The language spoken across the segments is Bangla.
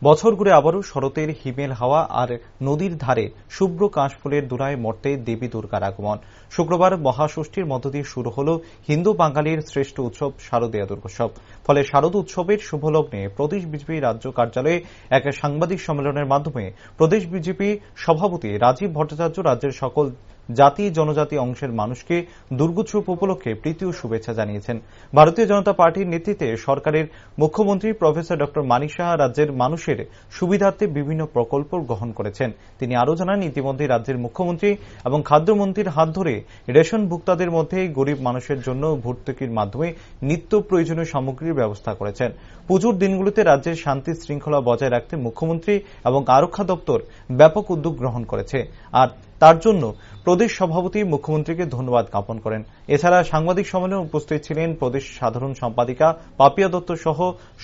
বছর ঘুরে আবারও শরতের হিমেল হাওয়া আর নদীর ধারে শুভ্র কাশফুলের দুলায় মর্তে দেবী দুর্গার আগমন। শুক্রবার মহাষষ্ঠীর মধ্য দিয়ে শুরু হল হিন্দু বাঙালির শ্রেষ্ঠ উৎসব শারদীয়া দুর্গোৎসব। ফলে শারদ উৎসবের শুভলগ্নে প্রদেশ বিজেপি রাজ্য কার্যালয়ে এক সাংবাদিক সম্মেলনের মাধ্যমে প্রদেশ বিজেপি সভাপতি রাজীব ভট্টাচার্য রাজ্যের সকল জাতি জনজাতি অংশের মানুষকে দুর্গোৎসব উপলক্ষে প্রীতি ও শুভেচ্ছা জানিয়েছেন। ভারতীয় জনতা পার্টির নেতৃত্বে সরকারের মুখ্যমন্ত্রী প্রফেসর ডক্টর মানিক সাহা রাজ্যের মানুষের সুবিধার্থে বিভিন্ন প্রকল্প গ্রহণ করেছেন। তিনি আরও জানান, ইতিমধ্যে রাজ্যের মুখ্যমন্ত্রী এবং খাদ্যমন্ত্রীর হাত ধরে রেশন ভোক্তাদের মধ্যে গরিব মানুষের জন্য ভর্তুকির মাধ্যমে নিত্য প্রয়োজনীয় সামগ্রীর ব্যবস্থা করেছেন। পুজোর দিনগুলোতে রাজ্যের শান্তি শৃঙ্খলা বজায় রাখতে মুখ্যমন্ত্রী এবং আরক্ষা দপ্তর ব্যাপক উদ্যোগ গ্রহণ করেছে, আর তার জন্য প্রদেশ সভাপতি মুখ্যমন্ত্রীকে ধন্যবাদ জ্ঞাপন করেন। এছাড়া সাংবাদিক সম্মেলনে উপস্থিত ছিলেন প্রদেশ সাধারণ সম্পাদিকা পাপিয়া দত্ত সহ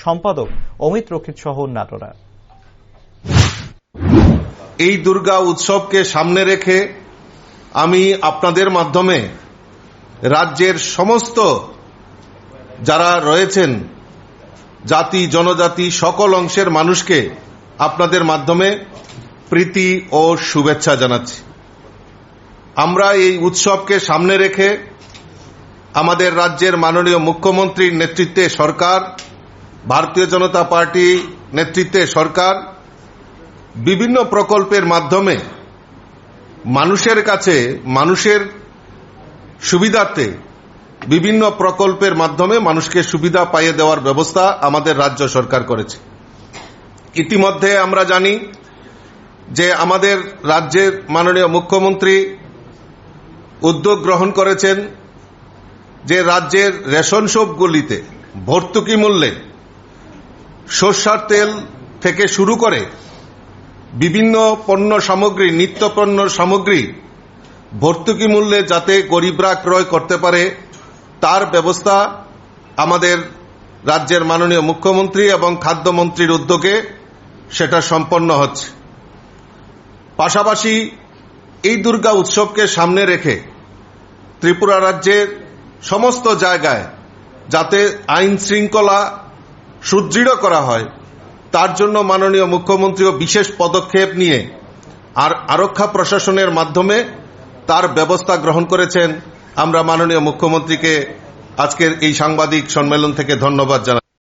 সম্পাদক অমিত রক্ষিত সহ অন্যান্যরা। এই দুর্গা উৎসবকে সামনে রেখে আমি আপনাদের মাধ্যমে রাজ্যের সমস্ত যারা রয়েছেন জাতি জনজাতি সকল অংশের মানুষকে আপনাদের মাধ্যমে প্রীতি ও শুভেচ্ছা জানাচ্ছি। আমরা এই উৎসবকে সামনে রেখে আমাদের রাজ্যের মাননীয় মুখ্যমন্ত্রীর নেতৃত্বে সরকার, ভারতীয় জনতা পার্টি নেতৃত্বে সরকার বিভিন্ন প্রকল্পের মাধ্যমে মানুষের কাছে মানুষের সুবিধার্থে বিভিন্ন প্রকল্পের মাধ্যমে মানুষকে সুবিধা পাইয়ে দেওয়ার ব্যবস্থা আমাদের রাজ্য সরকার করেছে। ইতিমধ্যে আমরা জানি যে আমাদের রাজ্যের মাননীয় মুখ্যমন্ত্রী উদ্যোগ গ্রহণ করেছেন যে রাজ্যের রেশন শপগুলিতে ভর্তুকি মূল্যে সরষের তেল থেকে শুরু করে বিভিন্ন পণ্য সামগ্রী নিত্য পণ্য সামগ্রী ভর্তুকি মূল্যে যাতে গরিবরা ক্রয় করতে পারে তার ব্যবস্থা আমাদের রাজ্যের মাননীয় মুখ্যমন্ত্রী এবং খাদ্যমন্ত্রীর উদ্যোগে সেটা সম্পন্ন হচ্ছে। পাশাপাশি এই দুর্গা উৎসবকে সামনে রেখে ত্রিপুরা রাজ্যের সমস্ত জায়গায় যাতে আইন শৃঙ্খলা সুদৃঢ় করা হয় তার জন্য মাননীয় মুখ্যমন্ত্রীও বিশেষ পদক্ষেপ নিয়ে আর আরক্ষা প্রশাসনের মাধ্যমে তার ব্যবস্থা গ্রহণ করেছেন। আমরা মাননীয় মুখ্যমন্ত্রীকে আজকের এই সাংবাদিক সম্মেলন থেকে ধন্যবাদ জানাই।